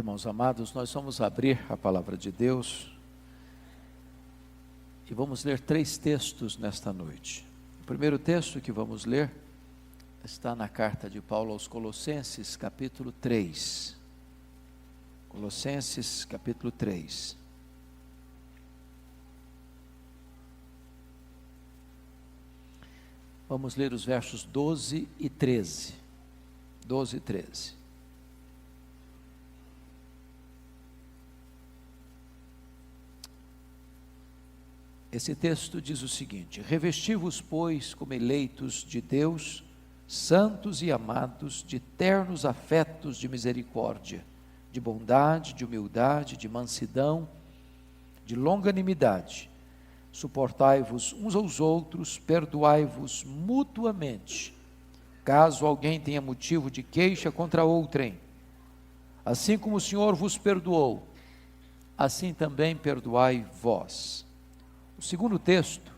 Irmãos amados, nós vamos abrir a palavra de Deus e vamos ler 3 textos nesta noite. O primeiro texto que vamos ler está na carta de Paulo aos Colossenses, capítulo 3. Colossenses, capítulo 3. Vamos ler os versos 12 e 13. 12 e 13. Esse texto diz o seguinte: revesti-vos, pois, como eleitos de Deus, santos e amados, de ternos afetos de misericórdia, de bondade, de humildade, de mansidão, de longanimidade. Suportai-vos uns aos outros, perdoai-vos mutuamente, caso alguém tenha motivo de queixa contra outrem. Assim como o Senhor vos perdoou, assim também perdoai vós. O segundo texto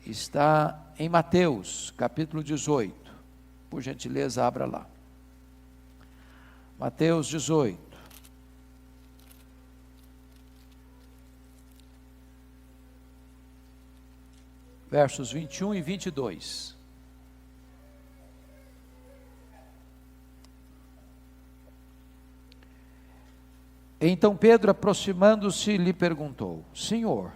está em Mateus, capítulo 18. Por gentileza, abra lá. Mateus 18. Versos 21 e 22. Então Pedro, aproximando-se, lhe perguntou: Senhor,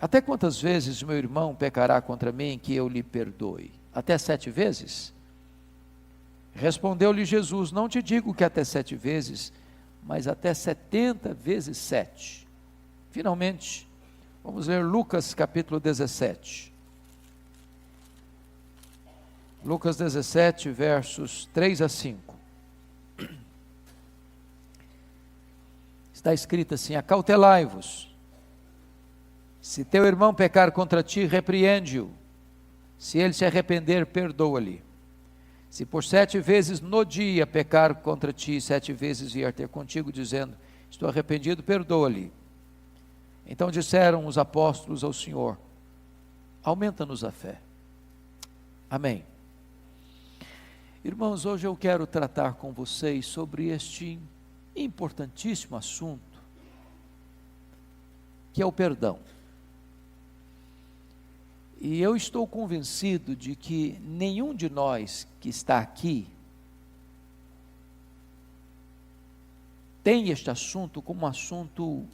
até quantas vezes meu irmão pecará contra mim que eu lhe perdoe? Até 7 vezes? Respondeu-lhe Jesus: não te digo que até 7 vezes, mas até 70 vezes 7. Finalmente, vamos ler Lucas capítulo 17. Lucas 17, versos 3 a 5. Está escrito assim: acautelai-vos. Se teu irmão pecar contra ti, repreende-o. Se ele se arrepender, perdoa-lhe. Se por 7 vezes no dia pecar contra ti, 7 vezes vier ter contigo, dizendo: estou arrependido, perdoa-lhe. Então disseram os apóstolos ao Senhor: aumenta-nos a fé. Amém. Irmãos, hoje eu quero tratar com vocês sobre este importantíssimo assunto, que é o perdão. E eu estou convencido de que nenhum de nós que está aqui tem este assunto como um assunto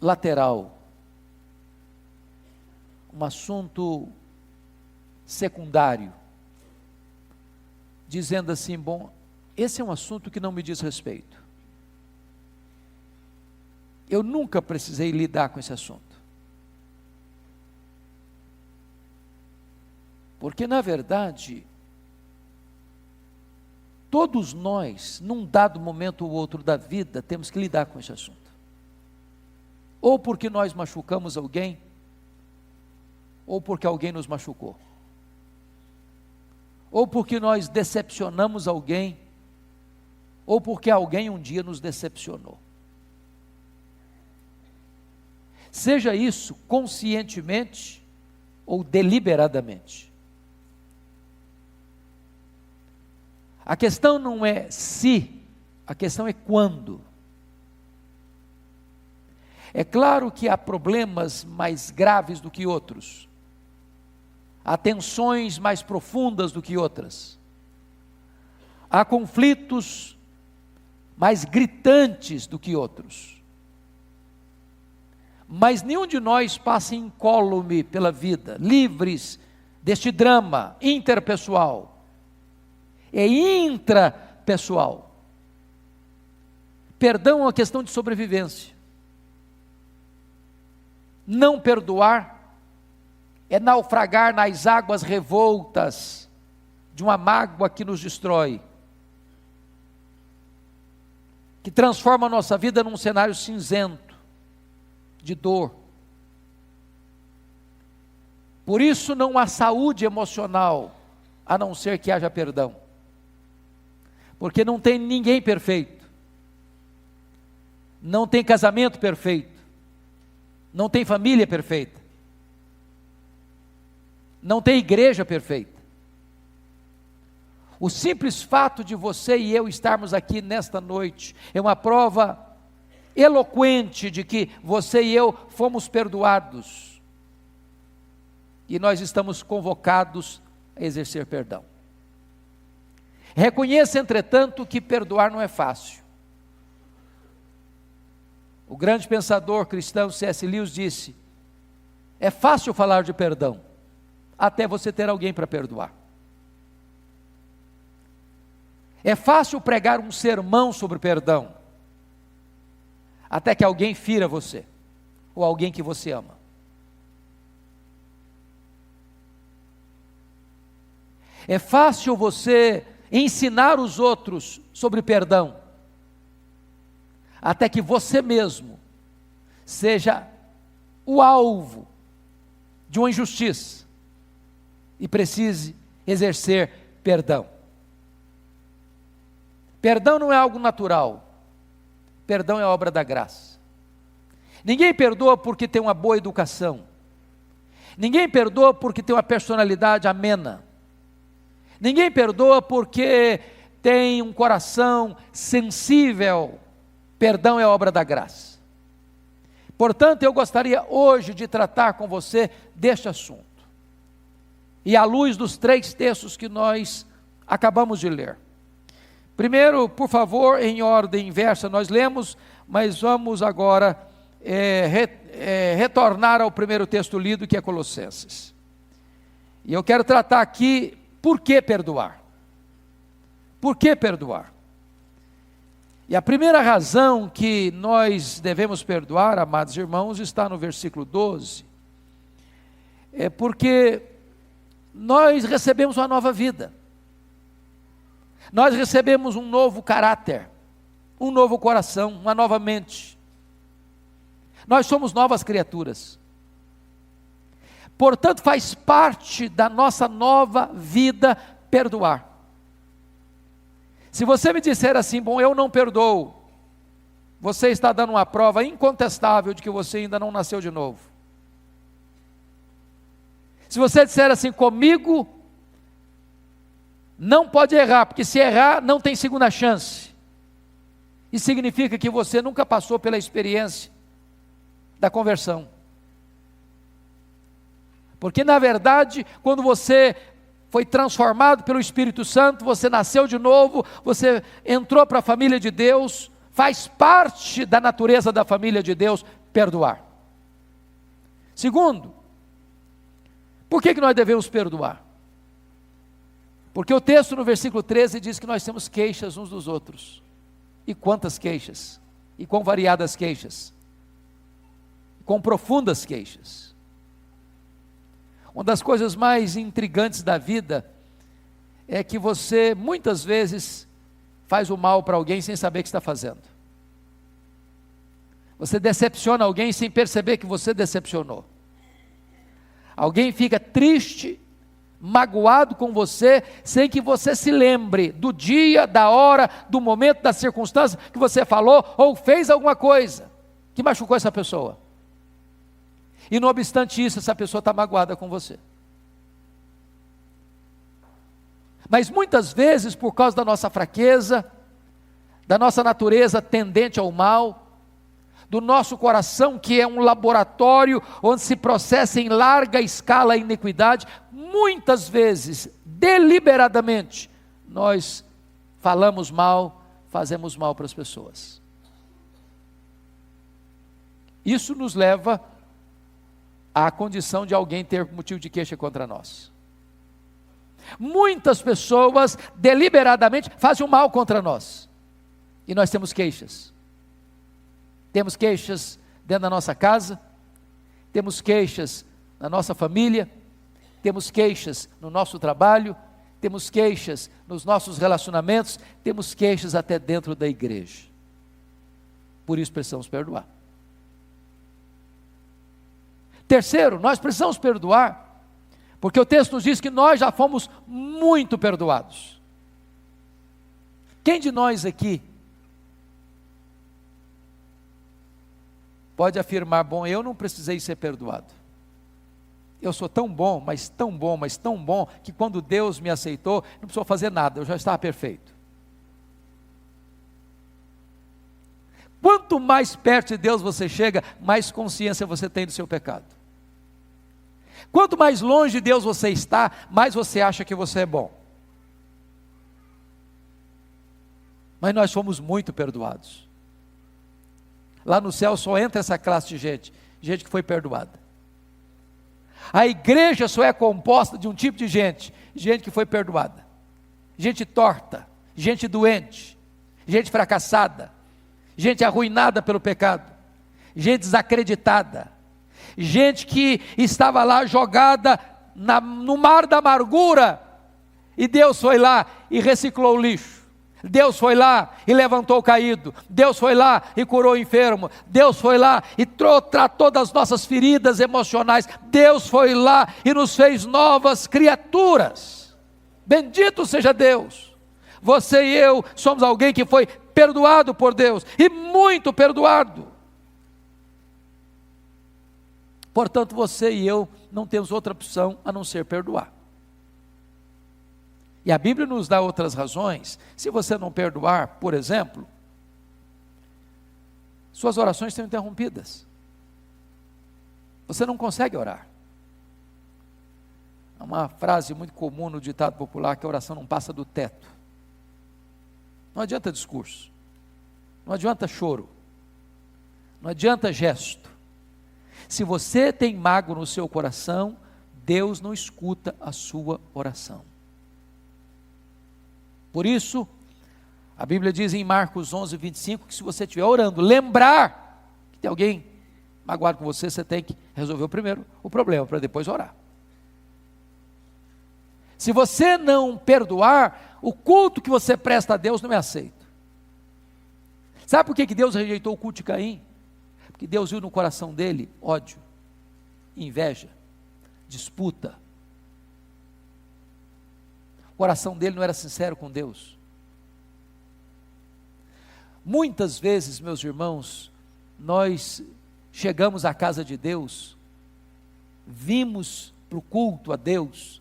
lateral, um assunto secundário, dizendo assim: bom, esse é um assunto que não me diz respeito. Eu nunca precisei lidar com esse assunto. Porque, na verdade, todos nós, num dado momento ou outro da vida, temos que lidar com esse assunto. Ou porque nós machucamos alguém, ou porque alguém nos machucou. Ou porque nós decepcionamos alguém, ou porque alguém um dia nos decepcionou. Seja isso conscientemente ou deliberadamente. A questão não é se, a questão é quando. É claro que há problemas mais graves do que outros, há tensões mais profundas do que outras, há conflitos mais gritantes do que outros, mas nenhum de nós passa incólume pela vida, livres deste drama interpessoal. É intrapessoal. Perdão é uma questão de sobrevivência. Não perdoar é naufragar nas águas revoltas de uma mágoa que nos destrói, que transforma a nossa vida num cenário cinzento, de dor. Por isso não há saúde emocional, a não ser que haja perdão. Porque não tem ninguém perfeito, não tem casamento perfeito, não tem família perfeita, não tem igreja perfeita. O simples fato de você e eu estarmos aqui nesta noite é uma prova eloquente de que você e eu fomos perdoados. E nós estamos convocados a exercer perdão. Reconheça, entretanto, que perdoar não é fácil. O grande pensador cristão C.S. Lewis disse: é fácil falar de perdão, até você ter alguém para perdoar. É fácil pregar um sermão sobre perdão, até que alguém fira você, ou alguém que você ama. É fácil você ensinar os outros sobre perdão, até que você mesmo seja o alvo de uma injustiça e precise exercer perdão. Perdão não é algo natural, perdão é obra da graça. Ninguém perdoa porque tem uma boa educação, ninguém perdoa porque tem uma personalidade amena, ninguém perdoa porque tem um coração sensível. Perdão é obra da graça. Portanto, eu gostaria hoje de tratar com você deste assunto, e à luz dos 3 textos que nós acabamos de ler. Primeiro, por favor, em ordem inversa nós lemos, mas vamos agora retornar ao primeiro texto lido, que é Colossenses. E eu quero tratar aqui, por que perdoar? Por que perdoar? E a primeira razão que nós devemos perdoar, amados irmãos, está no versículo 12. É porque nós recebemos uma nova vida. Nós recebemos um novo caráter, um novo coração, uma nova mente. Nós somos novas criaturas. Portanto, faz parte da nossa nova vida perdoar. Se você me disser assim: bom, eu não perdoo, você está dando uma prova incontestável de que você ainda não nasceu de novo. Se você disser assim: comigo não pode errar, porque se errar não tem segunda chance, isso significa que você nunca passou pela experiência da conversão. Porque na verdade, quando você foi transformado pelo Espírito Santo, você nasceu de novo, você entrou para a família de Deus, faz parte da natureza da família de Deus perdoar. Segundo, por que nós devemos perdoar? Porque o texto no versículo 13 diz que nós temos queixas uns dos outros. E quantas queixas? E quão variadas queixas? Com profundas queixas. Uma das coisas mais intrigantes da vida é que você muitas vezes faz o mal para alguém sem saber o que está fazendo. Você decepciona alguém sem perceber que você decepcionou. Alguém fica triste, magoado com você, sem que você se lembre do dia, da hora, do momento, da circunstância que você falou ou fez alguma coisa que machucou essa pessoa. E não obstante isso, essa pessoa está magoada com você. Mas muitas vezes, por causa da nossa fraqueza, da nossa natureza tendente ao mal, do nosso coração que é um laboratório onde se processa em larga escala a iniquidade, muitas vezes, deliberadamente, nós falamos mal, fazemos mal para as pessoas. Isso nos leva à condição de alguém ter motivo de queixa contra nós. Muitas pessoas deliberadamente fazem o mal contra nós, e nós temos queixas. Temos queixas dentro da nossa casa, temos queixas na nossa família, temos queixas no nosso trabalho, temos queixas nos nossos relacionamentos, temos queixas até dentro da igreja. Por isso precisamos perdoar. Terceiro, nós precisamos perdoar, porque o texto nos diz que nós já fomos muito perdoados. Quem de nós aqui pode afirmar: bom, eu não precisei ser perdoado, eu sou tão bom, mas tão bom, mas tão bom, que quando Deus me aceitou, não precisou fazer nada, eu já estava perfeito. Quanto mais perto de Deus você chega, mais consciência você tem do seu pecado. Quanto mais longe de Deus você está, mais você acha que você é bom. Mas nós fomos muito perdoados. Lá no céu só entra essa classe de gente que foi perdoada. A igreja só é composta de um tipo de gente que foi perdoada. Gente torta, gente doente, gente fracassada, gente arruinada pelo pecado, gente desacreditada, gente que estava lá jogada no mar da amargura, e Deus foi lá e reciclou o lixo. Deus foi lá e levantou o caído, Deus foi lá e curou o enfermo, Deus foi lá e tratou das nossas feridas emocionais, Deus foi lá e nos fez novas criaturas. Bendito seja Deus. Você e eu somos alguém que foi perdoado por Deus, e muito perdoado. Portanto, você e eu não temos outra opção a não ser perdoar. E a Bíblia nos dá outras razões. Se você não perdoar, por exemplo, suas orações são interrompidas. Você não consegue orar. Há uma frase muito comum no ditado popular, que a oração não passa do teto. Não adianta discurso, não adianta choro, não adianta gesto. Se você tem mágoa no seu coração, Deus não escuta a sua oração. Por isso, a Bíblia diz em Marcos 11, 25, que se você estiver orando, lembrar que tem alguém magoado com você, você tem que resolver primeiro o problema, para depois orar. Se você não perdoar, o culto que você presta a Deus não é aceito. Sabe por que Deus rejeitou o culto de Caim? Porque Deus viu no coração dele ódio, inveja, disputa. O coração dele não era sincero com Deus. Muitas vezes, meus irmãos, nós chegamos à casa de Deus, vimos para o culto a Deus,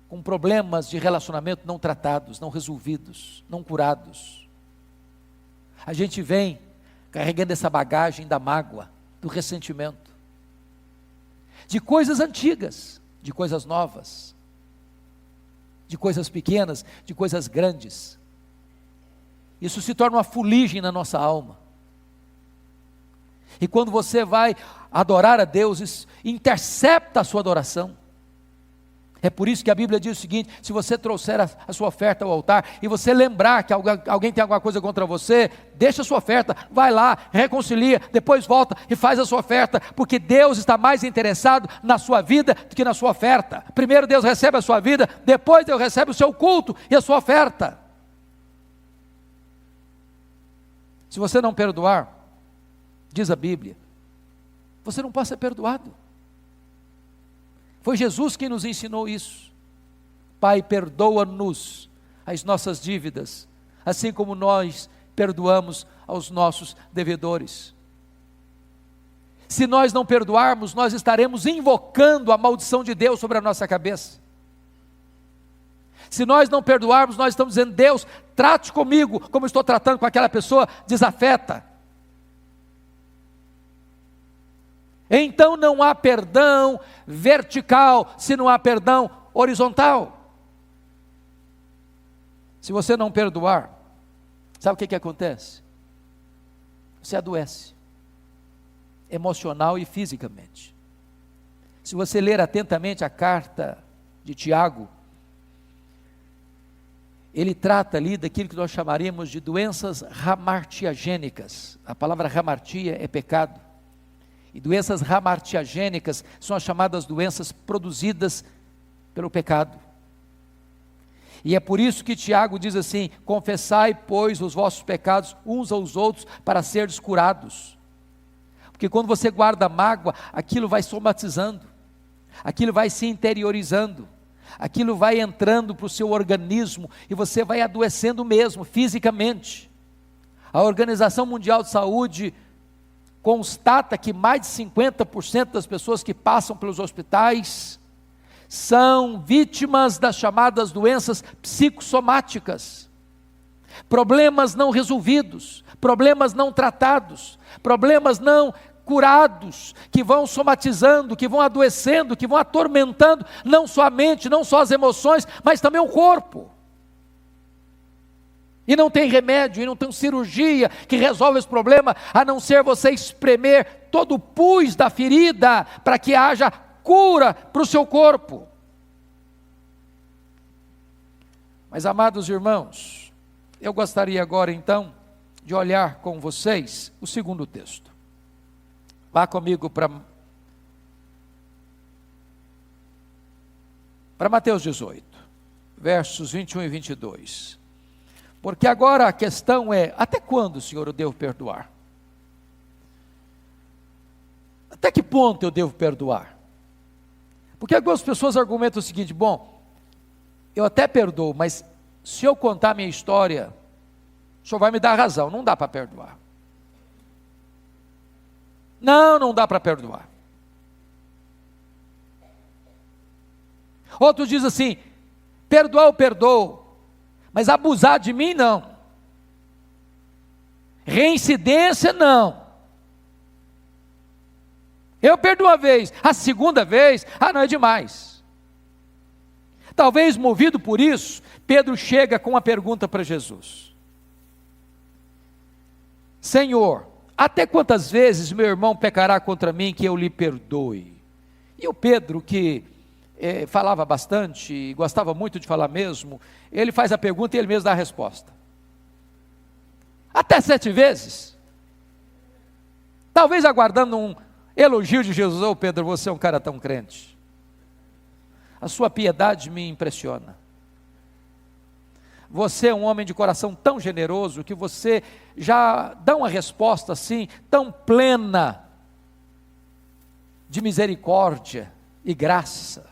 com problemas de relacionamento não tratados, não resolvidos, não curados. A gente vem carregando essa bagagem da mágoa, do ressentimento, de coisas antigas, de coisas novas, de coisas pequenas, de coisas grandes. Isso se torna uma fuligem na nossa alma. E quando você vai adorar a Deus, isso intercepta a sua adoração. É por isso que a Bíblia diz o seguinte: se você trouxer a sua oferta ao altar, e você lembrar que alguém tem alguma coisa contra você, deixa a sua oferta, vai lá, reconcilia, depois volta e faz a sua oferta, porque Deus está mais interessado na sua vida do que na sua oferta. Primeiro Deus recebe a sua vida, depois Deus recebe o seu culto e a sua oferta. Se você não perdoar, diz a Bíblia, você não pode ser perdoado. Foi Jesus quem nos ensinou isso. Pai, perdoa-nos as nossas dívidas, assim como nós perdoamos aos nossos devedores. Se nós não perdoarmos, nós estaremos invocando a maldição de Deus sobre a nossa cabeça. Se nós não perdoarmos, nós estamos dizendo: Deus, trate comigo como estou tratando com aquela pessoa desafeta. Então não há perdão vertical, se não há perdão horizontal. Se você não perdoar, sabe o que acontece? Você adoece, emocional e fisicamente. Se você ler atentamente a carta de Tiago, ele trata ali daquilo que nós chamaríamos de doenças hamartiagênicas. A palavra hamartia é pecado. E doenças hamartiagênicas são as chamadas doenças produzidas pelo pecado. E é por isso que Tiago diz assim: confessai, pois, os vossos pecados uns aos outros, para seres curados. Porque quando você guarda mágoa, aquilo vai somatizando, aquilo vai se interiorizando, aquilo vai entrando para o seu organismo, e você vai adoecendo mesmo, fisicamente. A Organização Mundial de Saúde constata que mais de 50% das pessoas que passam pelos hospitais são vítimas das chamadas doenças psicossomáticas. Problemas não resolvidos, problemas não tratados, problemas não curados, que vão somatizando, que vão adoecendo, que vão atormentando, não só a mente, não só as emoções, mas também o corpo. E não tem remédio, e não tem cirurgia que resolve esse problema, a não ser você espremer todo o pus da ferida, para que haja cura para o seu corpo. Mas, amados irmãos, eu gostaria agora então, de olhar com vocês o segundo texto. Vá comigo para Mateus 18, versos 21 e 22. Porque agora a questão é, até quando, Senhor, eu devo perdoar? Até que ponto eu devo perdoar? Porque algumas pessoas argumentam o seguinte: bom, eu até perdoo, mas se eu contar a minha história, o senhor vai me dar razão, não dá para perdoar. Não dá para perdoar. Outros dizem assim: perdoar eu perdoo, mas abusar de mim não. Reincidência não. Eu perdoo uma vez, a segunda vez, não é demais. Talvez movido por isso, Pedro chega com uma pergunta para Jesus: Senhor, até quantas vezes meu irmão pecará contra mim que eu lhe perdoe? E o Pedro, que falava bastante, e gostava muito de falar mesmo, ele faz a pergunta e ele mesmo dá a resposta. Até 7 vezes? Talvez aguardando um elogio de Jesus: ô Pedro, você é um cara tão crente, a sua piedade me impressiona. Você é um homem de coração tão generoso, que você já dá uma resposta assim, tão plena de misericórdia e graça,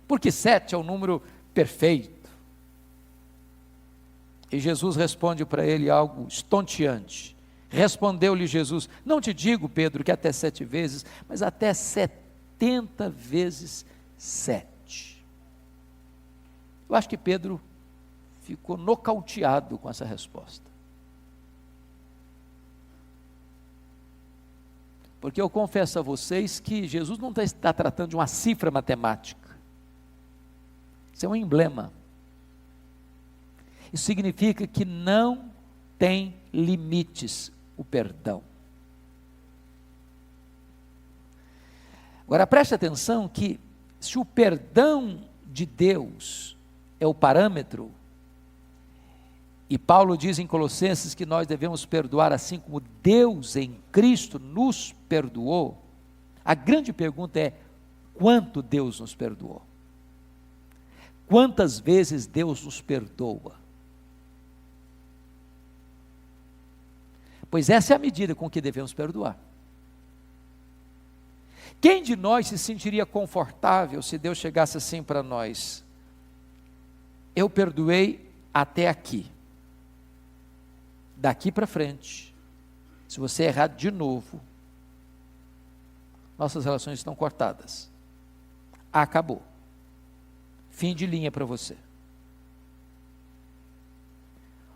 porque 7 é o número perfeito. E Jesus responde para ele algo estonteante. Respondeu-lhe Jesus: não te digo, Pedro, que até 7 vezes, mas até 70 vezes 7. Eu acho que Pedro ficou nocauteado com essa resposta. Porque eu confesso a vocês que Jesus não está tratando de uma cifra matemática. Isso é um emblema. Isso significa que não tem limites o perdão. Agora preste atenção que, se o perdão de Deus é o parâmetro, e Paulo diz em Colossenses que nós devemos perdoar assim como Deus em Cristo nos perdoou, a grande pergunta é: quanto Deus nos perdoou? Quantas vezes Deus nos perdoa? Pois essa é a medida com que devemos perdoar. Quem de nós se sentiria confortável se Deus chegasse assim para nós: eu perdoei até aqui, daqui para frente, se você errar de novo, nossas relações estão cortadas, acabou, fim de linha para você.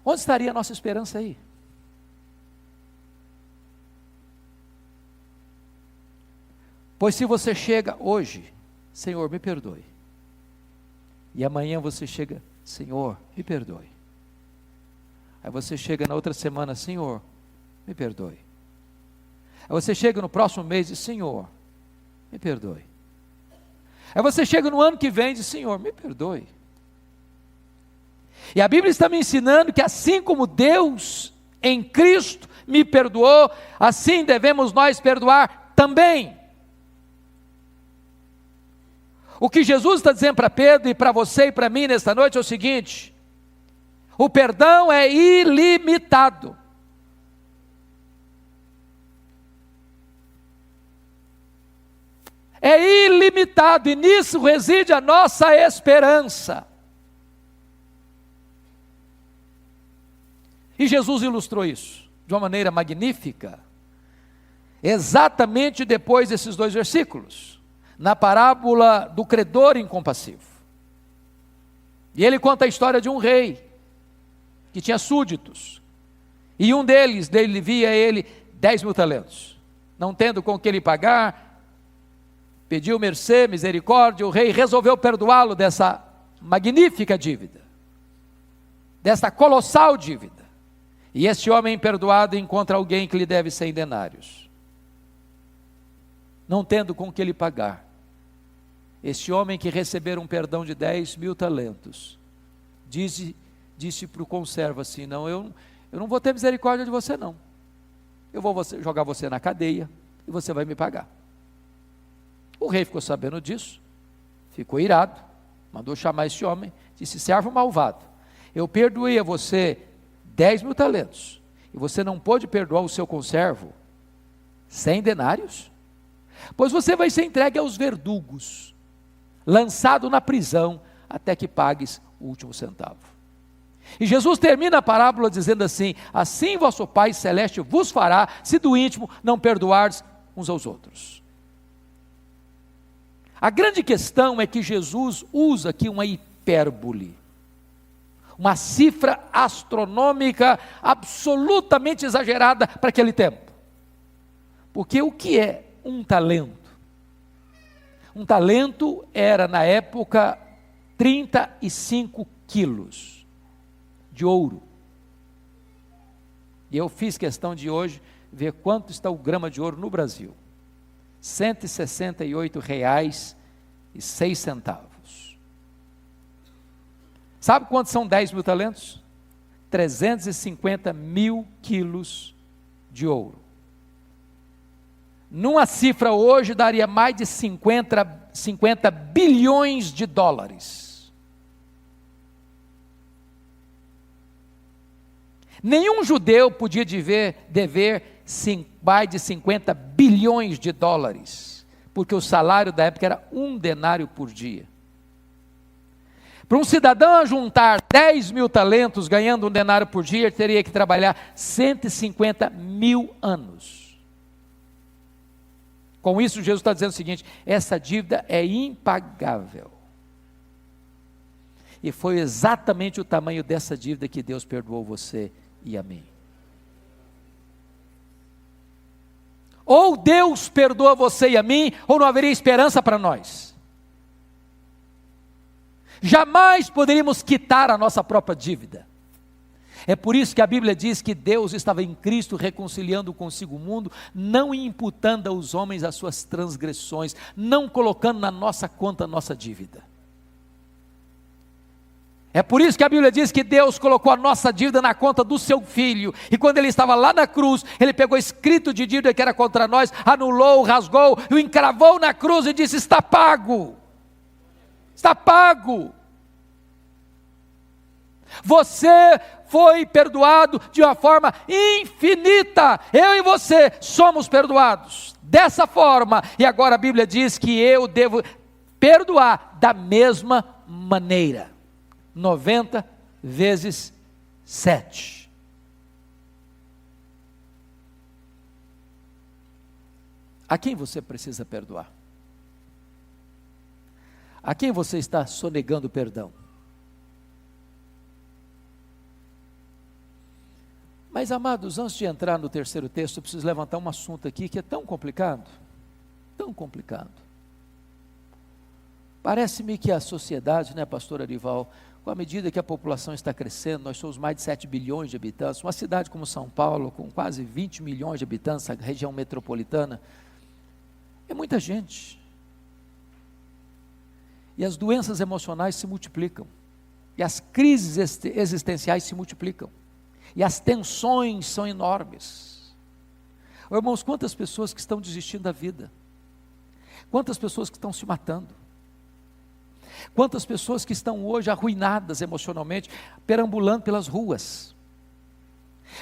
Onde estaria a nossa esperança aí? Pois se você chega hoje: Senhor, me perdoe, e amanhã você chega: Senhor, me perdoe, aí você chega na outra semana: Senhor, me perdoe, aí você chega no próximo mês e diz: Senhor, me perdoe, aí você chega no ano que vem e diz: Senhor, me perdoe. E a Bíblia está me ensinando que assim como Deus em Cristo me perdoou, assim devemos nós perdoar também. O que Jesus está dizendo para Pedro e para você e para mim nesta noite é o seguinte: o perdão é ilimitado. É ilimitado, e nisso reside a nossa esperança. E Jesus ilustrou isso de uma maneira magnífica. exatamente depois desses 2 versículos, na parábola do credor incompassivo. E ele conta a história de um rei, que tinha súditos, e um deles devia a ele 10.000 talentos, não tendo com que lhe pagar, pediu mercê, misericórdia, o rei resolveu perdoá-lo dessa magnífica dívida, dessa colossal dívida, e esse homem perdoado encontra alguém que lhe deve 100 denários, não tendo com que lhe pagar. Esse homem que recebera um perdão de 10.000 talentos, disse para o conservo assim: não, eu não vou ter misericórdia de você não, eu vou jogar você na cadeia, e você vai me pagar. O rei ficou sabendo disso, ficou irado, mandou chamar esse homem, disse: servo malvado, eu perdoei a você 10.000 talentos, e você não pôde perdoar o seu conservo 100 denários? Pois você vai ser entregue aos verdugos, lançado na prisão, até que pagues o último centavo. E Jesus termina a parábola dizendo assim: assim vosso Pai Celeste vos fará, se do íntimo não perdoardes uns aos outros. A grande questão é que Jesus usa aqui uma hipérbole, uma cifra astronômica absolutamente exagerada para aquele tempo. Porque o que é um talento? Um talento era, na época, 35 quilos de ouro. E eu fiz questão de hoje ver quanto está o grama de ouro no Brasil. R$ 168,06. Sabe quanto são 10.000 talentos? 350 mil quilos de ouro. Numa cifra hoje daria mais de 50 bilhões de dólares. Nenhum judeu podia dever mais de 50 bilhões de dólares, porque o salário da época era 1 denário por dia. Para um cidadão juntar 10.000 talentos, ganhando 1 denário por dia, ele teria que trabalhar 150 mil anos. Com isso, Jesus está dizendo o seguinte: essa dívida é impagável. E foi exatamente o tamanho dessa dívida que Deus perdoou você e a mim. Ou Deus perdoa você e a mim, ou não haveria esperança para nós. Jamais poderíamos quitar a nossa própria dívida. É por isso que a Bíblia diz que Deus estava em Cristo reconciliando consigo o mundo, não imputando aos homens as suas transgressões, não colocando na nossa conta a nossa dívida. É por isso que a Bíblia diz que Deus colocou a nossa dívida na conta do seu Filho, e quando ele estava lá na cruz, ele pegou escrito de dívida que era contra nós, anulou, rasgou, e o encravou na cruz e disse: está pago, está pago. Você foi perdoado de uma forma infinita. Eu e você somos perdoados dessa forma, e agora a Bíblia diz que eu devo perdoar da mesma maneira, 90 vezes 7. A quem você precisa perdoar? A quem você está sonegando perdão? Mas, amados, antes de entrar no terceiro texto, eu preciso levantar um assunto aqui que é tão complicado, tão complicado. Parece-me que a sociedade, né, pastor Arival, com a medida que a população está crescendo, nós somos mais de 7 bilhões de habitantes, uma cidade como São Paulo, com quase 20 milhões de habitantes, a região metropolitana, é muita gente. E as doenças emocionais se multiplicam, e as crises existenciais se multiplicam, e as tensões são enormes. Irmãos, quantas pessoas que estão desistindo da vida, quantas pessoas que estão se matando, quantas pessoas que estão hoje arruinadas emocionalmente, perambulando pelas ruas,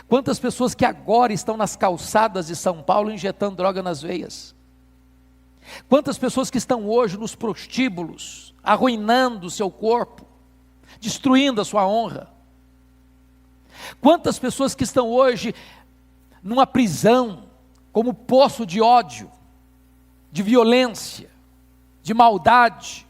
quantas pessoas que agora estão nas calçadas de São Paulo injetando droga nas veias, quantas pessoas que estão hoje nos prostíbulos, arruinando o seu corpo, destruindo a sua honra, quantas pessoas que estão hoje numa prisão, como poço de ódio, de violência, de maldade.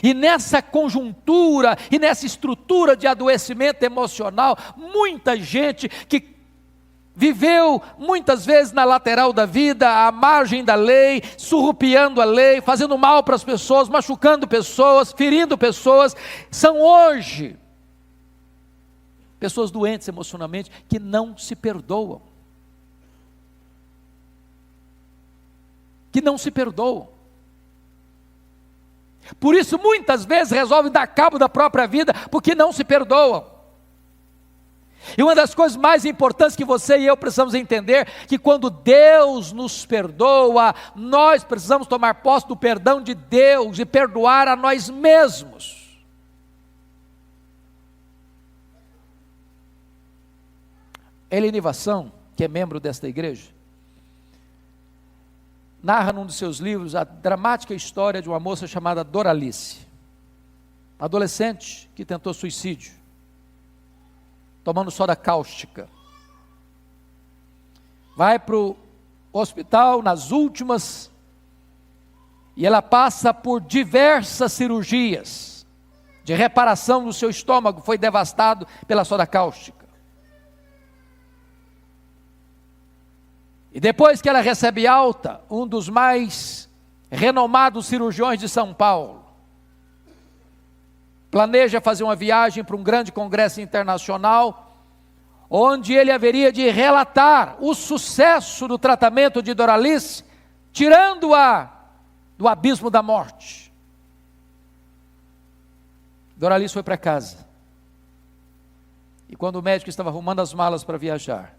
E nessa conjuntura e nessa estrutura de adoecimento emocional, muita gente que viveu muitas vezes na lateral da vida, à margem da lei, surrupiando a lei, fazendo mal para as pessoas, machucando pessoas, ferindo pessoas, são hoje pessoas doentes emocionalmente que não se perdoam. Que não se perdoam. Por isso muitas vezes resolvem dar cabo da própria vida, porque não se perdoam. E uma das coisas mais importantes que você e eu precisamos entender, que quando Deus nos perdoa, nós precisamos tomar posse do perdão de Deus e perdoar a nós mesmos. Elaine Vassão, que é membro desta igreja, narra num de seus livros a dramática história de uma moça chamada Doralice, adolescente que tentou suicídio, tomando soda cáustica. Vai para o hospital nas últimas, e ela passa por diversas cirurgias de reparação do seu estômago, foi devastado pela soda cáustica. E depois que ela recebe alta, um dos mais renomados cirurgiões de São Paulo planeja fazer uma viagem para um grande congresso internacional, onde ele haveria de relatar o sucesso do tratamento de Doralice, tirando-a do abismo da morte. Doralice foi para casa, e quando o médico estava arrumando as malas para viajar,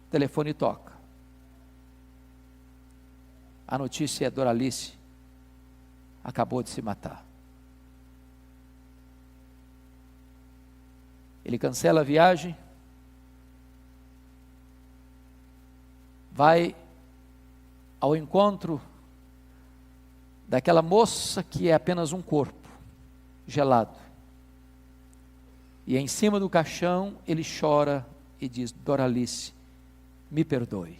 o telefone toca. A notícia é: Doralice acabou de se matar. Ele cancela a viagem, vai ao encontro daquela moça que é apenas um corpo, gelado. E em cima do caixão ele chora e diz: Doralice, me perdoe.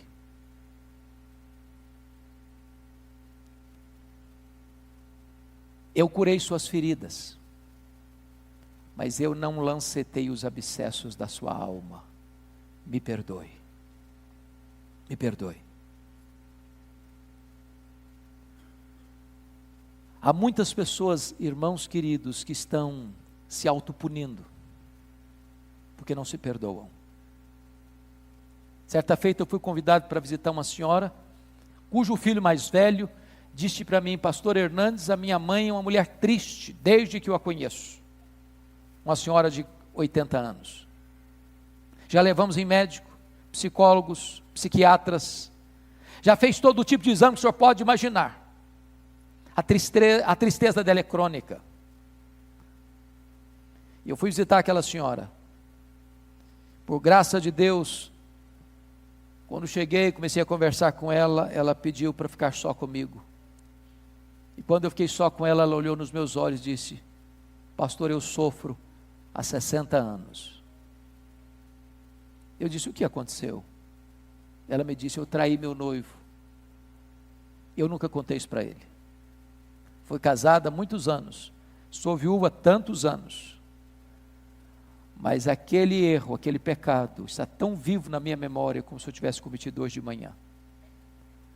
Eu curei suas feridas, mas eu não lancetei os abscessos da sua alma. Me perdoe. Me perdoe. Há muitas pessoas, irmãos queridos, que estão se autopunindo, porque não se perdoam. Certa feita eu fui convidado para visitar uma senhora, cujo filho mais velho disse para mim: Pastor Hernandes, a minha mãe é uma mulher triste, desde que eu a conheço. Uma senhora de 80 anos. Já levamos em médico, psicólogos, psiquiatras, já fez todo tipo de exame que o senhor pode imaginar. A tristeza dela é crônica. E eu fui visitar aquela senhora. Por graça de Deus, quando cheguei, comecei a conversar com ela, ela pediu para ficar só comigo. E quando eu fiquei só com ela, ela olhou nos meus olhos e disse: Pastor, eu sofro há 60 anos. Eu disse: o que aconteceu? Ela me disse: eu traí meu noivo. Eu nunca contei isso para ele. Foi casada há muitos anos, sou viúva há tantos anos, mas aquele erro, aquele pecado está tão vivo na minha memória como se eu tivesse cometido hoje de manhã.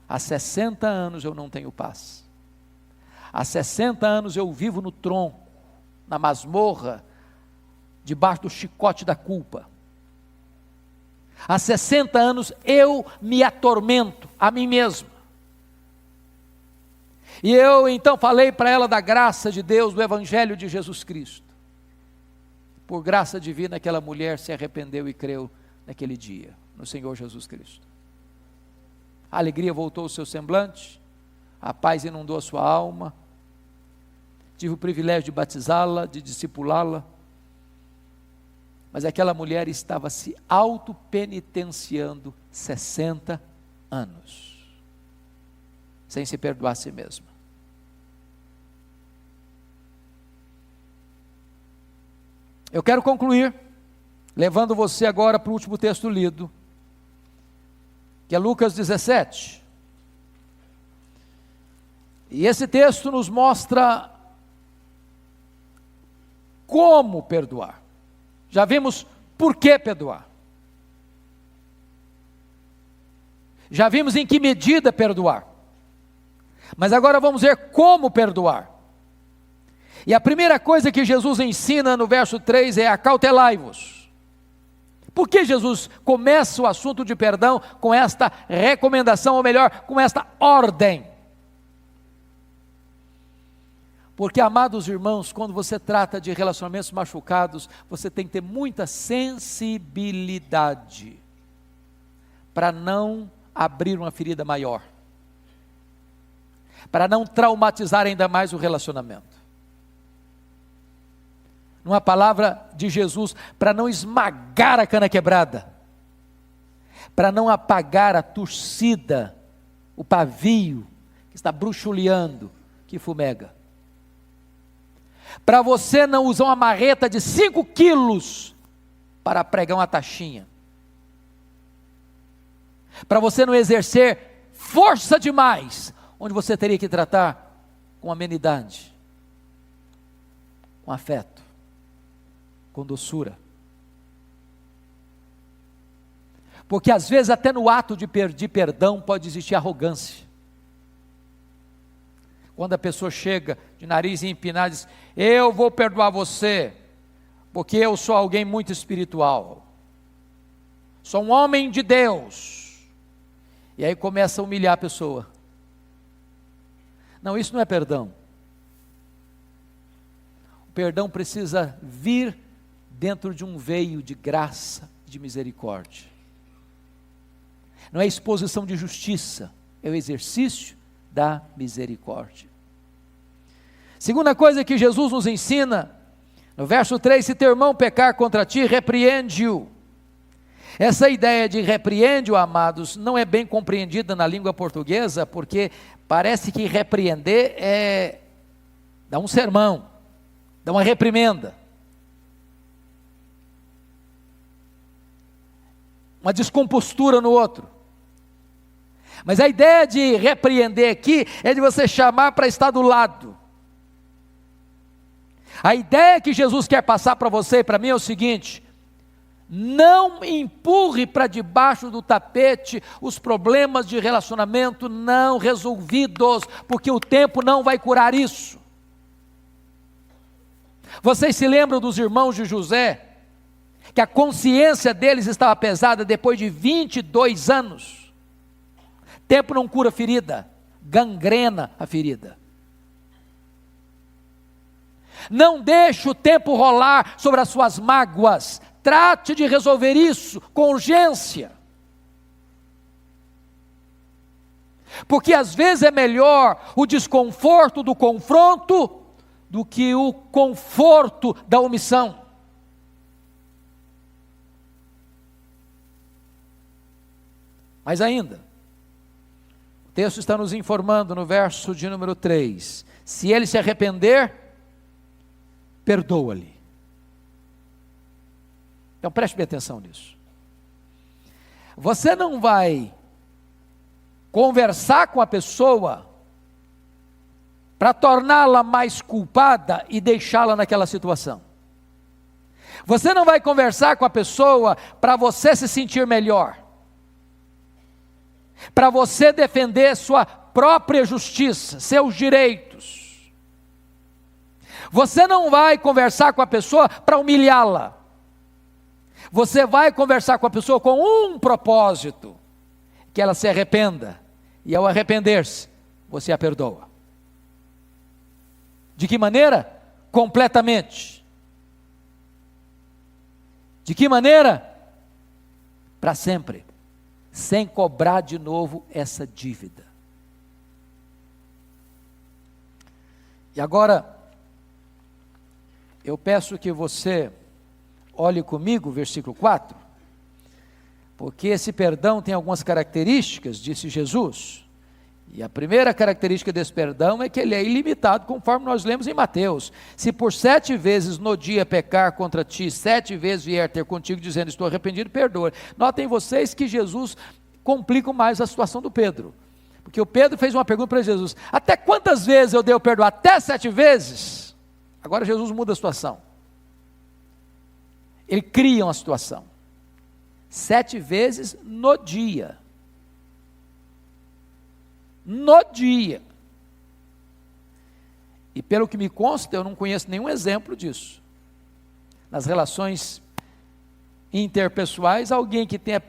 Há 60 anos eu não tenho paz. Há 60 anos eu vivo no tronco, na masmorra, debaixo do chicote da culpa. Há 60 anos eu me atormento a mim mesmo. E eu então falei para ela da graça de Deus, do Evangelho de Jesus Cristo. Por graça divina, aquela mulher se arrependeu e creu naquele dia, no Senhor Jesus Cristo. A alegria voltou ao seu semblante, a paz inundou a sua alma. Tive o privilégio de batizá-la, de discipulá-la. Mas aquela mulher estava se autopenitenciando 60 anos, sem se perdoar a si mesma. Eu quero concluir, levando você agora para o último texto lido, que é Lucas 17. E esse texto nos mostra como perdoar. Já vimos por que perdoar. Já vimos em que medida perdoar. Mas agora vamos ver como perdoar. E a primeira coisa que Jesus ensina no verso 3 é: acautelai-vos. Por que Jesus começa o assunto de perdão com esta recomendação, ou melhor, com esta ordem? Porque, amados irmãos, quando você trata de relacionamentos machucados, você tem que ter muita sensibilidade para não abrir uma ferida maior, para não traumatizar ainda mais o relacionamento. Numa palavra de Jesus, para não esmagar a cana quebrada, para não apagar a torcida, o pavio que está bruxuleando, que fumega. Para você não usar uma marreta de 5 quilos para pregar uma taxinha. Para você não exercer força demais, onde você teria que tratar com amenidade, com afeto, com doçura. Porque às vezes até no ato de pedir perdão pode existir arrogância. Quando a pessoa chega de nariz empinado e diz: eu vou perdoar você, porque eu sou alguém muito espiritual, sou um homem de Deus. E aí começa a humilhar a pessoa. Não, isso não é perdão. O perdão precisa vir dentro de um veio de graça, de misericórdia. Não é exposição de justiça, é o exercício da misericórdia. Segunda coisa que Jesus nos ensina, no verso 3, se teu irmão pecar contra ti, repreende-o. Essa ideia de repreende-o, amados, não é bem compreendida na língua portuguesa, porque parece que repreender é dar um sermão, dar uma reprimenda, uma descompostura no outro. Mas a ideia de repreender aqui é de você chamar para estar do lado. A ideia que Jesus quer passar para você e para mim é o seguinte: não empurre para debaixo do tapete os problemas de relacionamento não resolvidos, porque o tempo não vai curar isso. Vocês se lembram dos irmãos de José, que a consciência deles estava pesada depois de 22 anos? Tempo não cura ferida, gangrena a ferida. Não deixe o tempo rolar sobre as suas mágoas, trate de resolver isso com urgência. Porque às vezes é melhor o desconforto do confronto do que o conforto da omissão. Mas ainda, o texto está nos informando no verso de número 3, se ele se arrepender, perdoa-lhe. Então preste bem atenção nisso. Você não vai conversar com a pessoa para torná-la mais culpada e deixá-la naquela situação. Você não vai conversar com a pessoa para você se sentir melhor, para você defender sua própria justiça, seus direitos. Você não vai conversar com a pessoa para humilhá-la. Você vai conversar com a pessoa com um propósito: que ela se arrependa, e ao arrepender-se, você a perdoa. De que maneira? Completamente. De que maneira? Para sempre, sem cobrar de novo essa dívida. E agora, eu peço que você olhe comigo o versículo 4, porque esse perdão tem algumas características, disse Jesus. E a primeira característica desse perdão é que ele é ilimitado, conforme nós lemos em Mateus. Se por 7 vezes no dia pecar contra ti, 7 vezes vier ter contigo dizendo estou arrependido, perdoa. Notem vocês que Jesus complicam mais a situação do Pedro. Porque o Pedro fez uma pergunta para Jesus: até quantas vezes eu devo perdoar? Até 7 vezes? Agora Jesus muda a situação. Ele cria uma situação. 7 vezes no dia. No dia. E pelo que me consta, eu não conheço nenhum exemplo disso. Nas relações interpessoais, alguém que tenha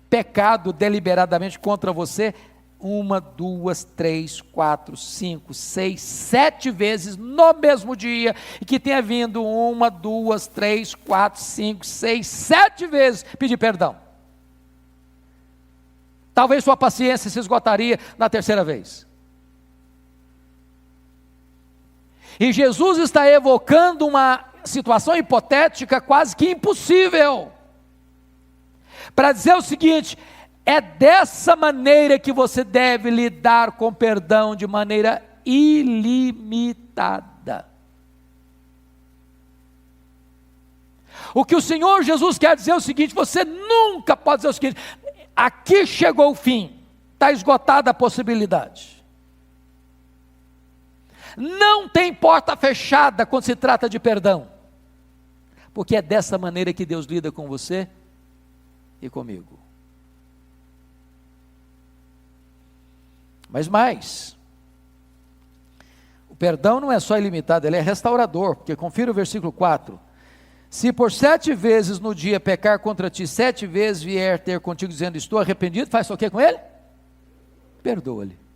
pecado deliberadamente contra você, 1, 2, 3, 4, 5, 6, 7 vezes no mesmo dia, e que tenha vindo 1, 2, 3, 4, 5, 6, 7 vezes pedir perdão. Talvez sua paciência se esgotaria na 3ª vez. E Jesus está evocando uma situação hipotética quase que impossível, para dizer o seguinte: é dessa maneira que você deve lidar com perdão, de maneira ilimitada. O que o Senhor Jesus quer dizer é o seguinte: você nunca pode dizer o seguinte: aqui chegou o fim, está esgotada a possibilidade. Não tem porta fechada quando se trata de perdão, porque é dessa maneira que Deus lida com você e comigo. Mas mais, o perdão não é só ilimitado, ele é restaurador, porque confira o versículo 4, se por 7 vezes no dia pecar contra ti, 7 vezes vier ter contigo dizendo estou arrependido, faz o que com ele? Perdoa-lhe.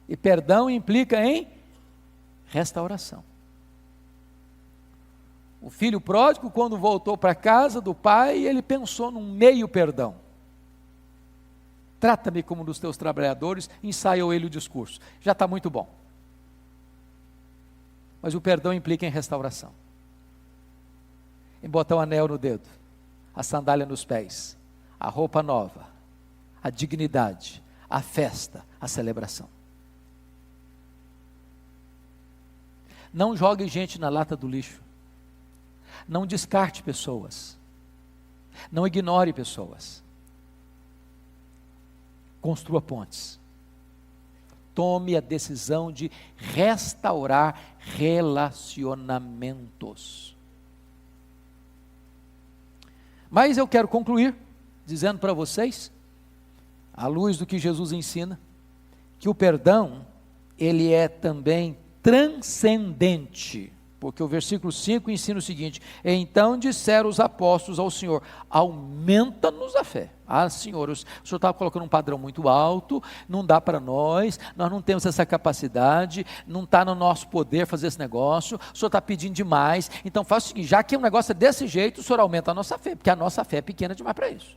E perdão implica em restauração. O filho pródigo, quando voltou para a casa do pai, ele pensou num meio perdão. Trata-me como um dos teus trabalhadores, ensaiou ele o discurso. Já está muito bom. Mas o perdão implica em restauração. Em botar o anel no dedo, a sandália nos pés, a roupa nova, a dignidade, a festa, a celebração. Não jogue gente na lata do lixo. Não descarte pessoas. Não ignore pessoas. Construa pontes. Tome a decisão de restaurar relacionamentos. Mas eu quero concluir dizendo para vocês, à luz do que Jesus ensina, que o perdão, ele é também transcendente, porque o versículo 5 ensina o seguinte: então disseram os apóstolos ao Senhor, aumenta-nos a fé. Senhor, o Senhor estava colocando um padrão muito alto, não dá para nós não temos essa capacidade, não está no nosso poder fazer esse negócio, o Senhor está pedindo demais, então faz o seguinte, já que o negócio é desse jeito, o Senhor aumenta a nossa fé, porque a nossa fé é pequena demais para isso.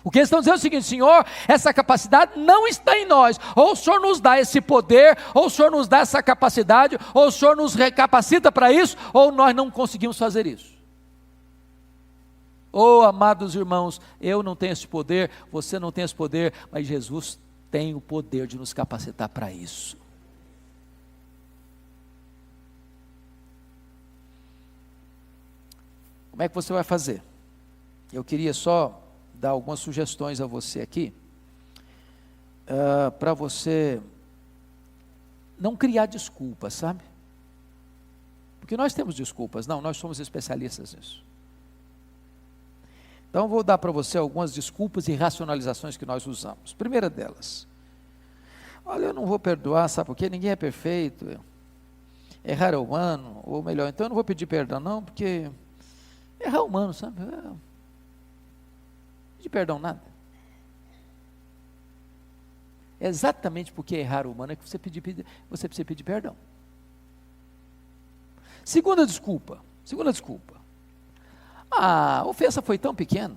O que eles estão dizendo é o seguinte: Senhor, essa capacidade não está em nós, ou o Senhor nos dá esse poder, ou o Senhor nos dá essa capacidade, ou o Senhor nos recapacita para isso, ou nós não conseguimos fazer isso. Oh, amados irmãos, eu não tenho esse poder, você não tem esse poder, mas Jesus tem o poder de nos capacitar para isso. Como é que você vai fazer? Eu queria só dar algumas sugestões a você aqui, para você não criar desculpas, sabe? Porque nós temos desculpas, não, nós somos especialistas nisso. Então eu vou dar para você algumas desculpas e racionalizações que nós usamos. Primeira delas, olha, eu não vou perdoar, sabe por quê? Ninguém é perfeito, errar é humano, ou melhor, então eu não vou pedir perdão não, porque errar é humano, sabe? De perdão nada. É exatamente porque errar humano é que você precisa pedir perdão. Segunda desculpa. A ofensa foi tão pequena.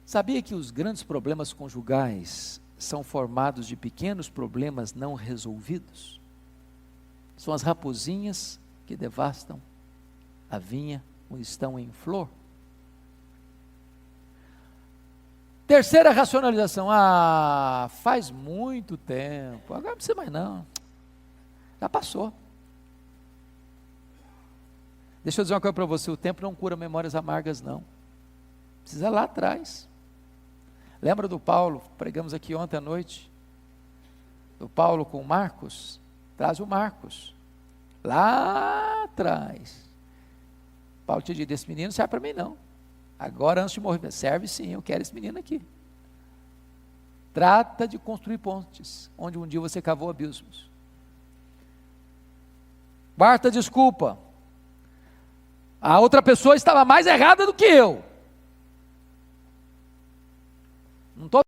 Sabia que os grandes problemas conjugais são formados de pequenos problemas não resolvidos? São as raposinhas que devastam a vinha onde estão em flor. Terceira racionalização: faz muito tempo, agora não precisa mais não, já passou. Deixa eu dizer uma coisa para você, o tempo não cura memórias amargas, não. Precisa ir lá atrás. Lembra do Paulo, pregamos aqui ontem à noite, do Paulo com o Marcos? Traz o Marcos, lá atrás. Paulo te disse, esse menino não serve para mim não. Agora antes de morrer, serve sim, eu quero esse menino aqui. Trata de construir pontes, onde um dia você cavou abismos. Quarta desculpa, a outra pessoa estava mais errada do que eu. Não estou...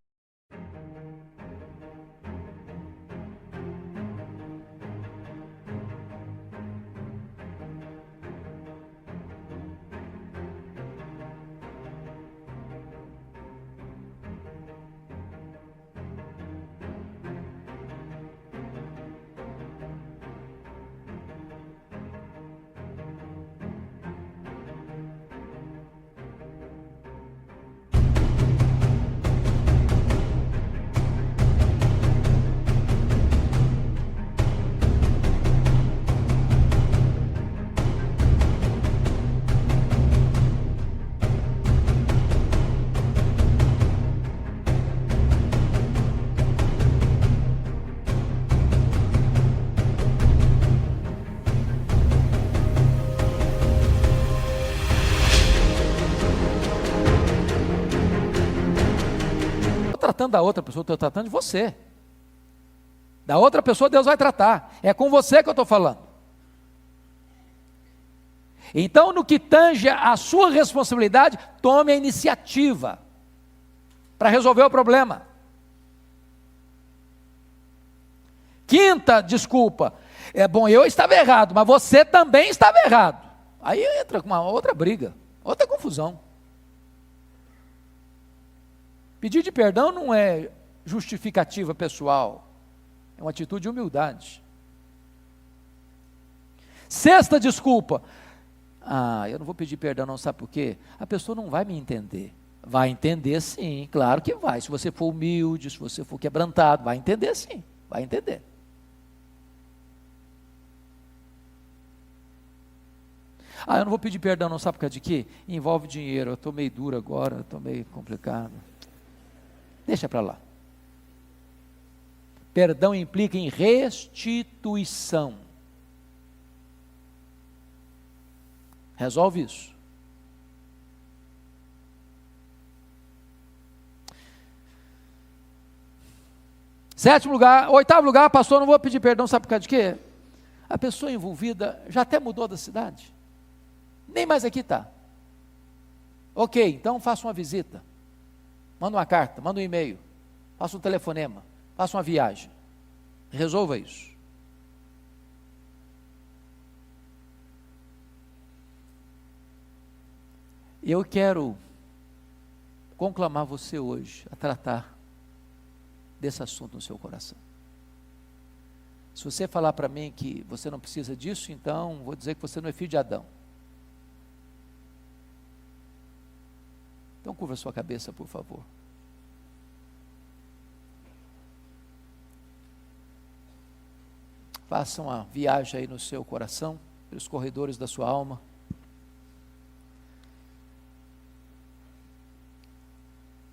tratando da outra pessoa, estou tratando de você. Da outra pessoa Deus vai tratar. É com você que eu estou falando. Então, no que tange a sua responsabilidade, tome a iniciativa para resolver o problema. Quinta desculpa, é bom, eu estava errado, mas você também estava errado. Aí entra uma outra briga, outra confusão. Pedir de perdão não é justificativa pessoal, é uma atitude de humildade. Sexta desculpa, eu não vou pedir perdão não, sabe por quê? A pessoa não vai me entender. Vai entender sim, claro que vai. Se você for humilde, se você for quebrantado, vai entender sim, vai entender. Eu não vou pedir perdão não, sabe por causa de quê? Envolve dinheiro, eu estou meio duro agora, estou meio complicado. Deixa para lá. Perdão implica em restituição. Resolve isso. Oitavo lugar, pastor, não vou pedir perdão, sabe por causa de quê? A pessoa envolvida já até mudou da cidade. Nem mais aqui está. Ok, então faça uma visita. Manda uma carta, manda um e-mail, faça um telefonema, faça uma viagem. Resolva isso. Eu quero conclamar você hoje a tratar desse assunto no seu coração. Se você falar para mim que você não precisa disso, então vou dizer que você não é filho de Adão. Então curva a sua cabeça, por favor. Faça uma viagem aí no seu coração, pelos corredores da sua alma.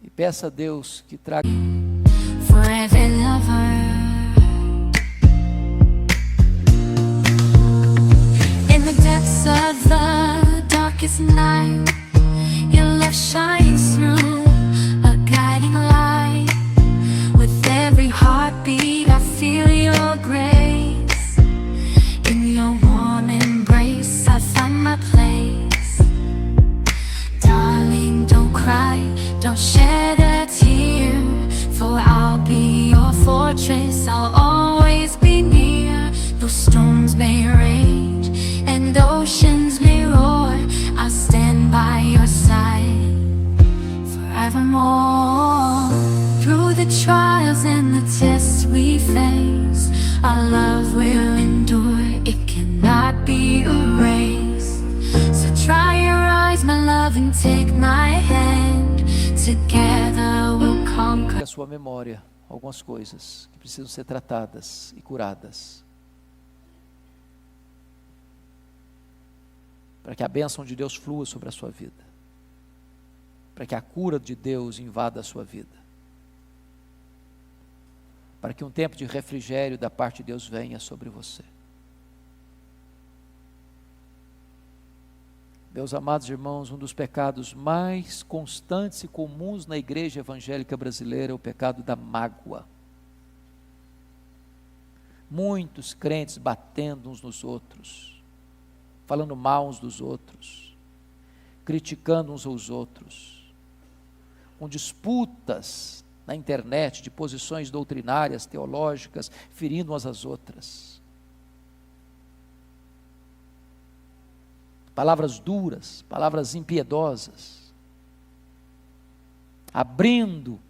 E peça a Deus que traga... Forever lover. In the depths of the darkest night, your love shines through, a guiding light. With every heartbeat I feel your grace. In your warm embrace I find my place. Darling, don't cry, don't shed a tear, for I'll be your fortress, I'll always be near. Though storms may rage and oceans may roar, I'll stand by your side forevermore. Through the trials and the tests we face, our love will endure, it cannot be erased. So dry your eyes, my love, and take my hand. Together we'll conquer. A sua memória, algumas coisas que precisam ser tratadas e curadas. para que a bênção de Deus flua sobre a sua vida, para que a cura de Deus invada a sua vida, para que um tempo de refrigério da parte de Deus venha sobre você. Meus amados irmãos, um dos pecados mais constantes e comuns na igreja evangélica brasileira é o pecado da mágoa. Muitos crentes batendo uns nos outros, falando mal uns dos outros, criticando uns aos outros, com disputas na internet de posições doutrinárias, teológicas, ferindo umas às outras. Palavras duras, palavras impiedosas, abrindo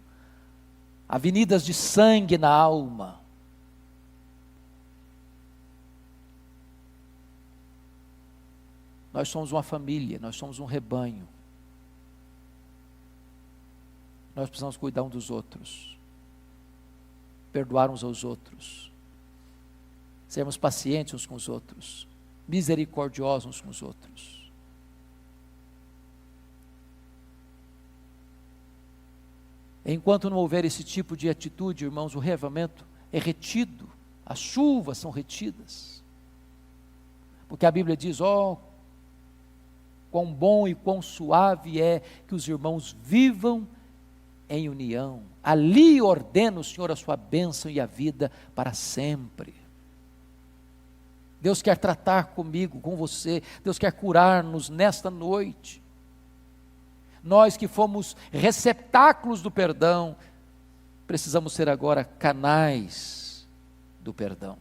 avenidas de sangue na alma. Nós somos uma família, nós somos um rebanho. Nós precisamos cuidar uns dos outros, perdoar uns aos outros, sermos pacientes uns com os outros, misericordiosos uns com os outros. Enquanto não houver esse tipo de atitude, irmãos, o reavivamento é retido, as chuvas são retidas, porque a Bíblia diz: quão bom e quão suave é que os irmãos vivam em união, ali ordena o Senhor a sua bênção e a vida para sempre. Deus quer tratar comigo, com você, Deus quer curar-nos nesta noite. Nós que fomos receptáculos do perdão, precisamos ser agora canais do perdão.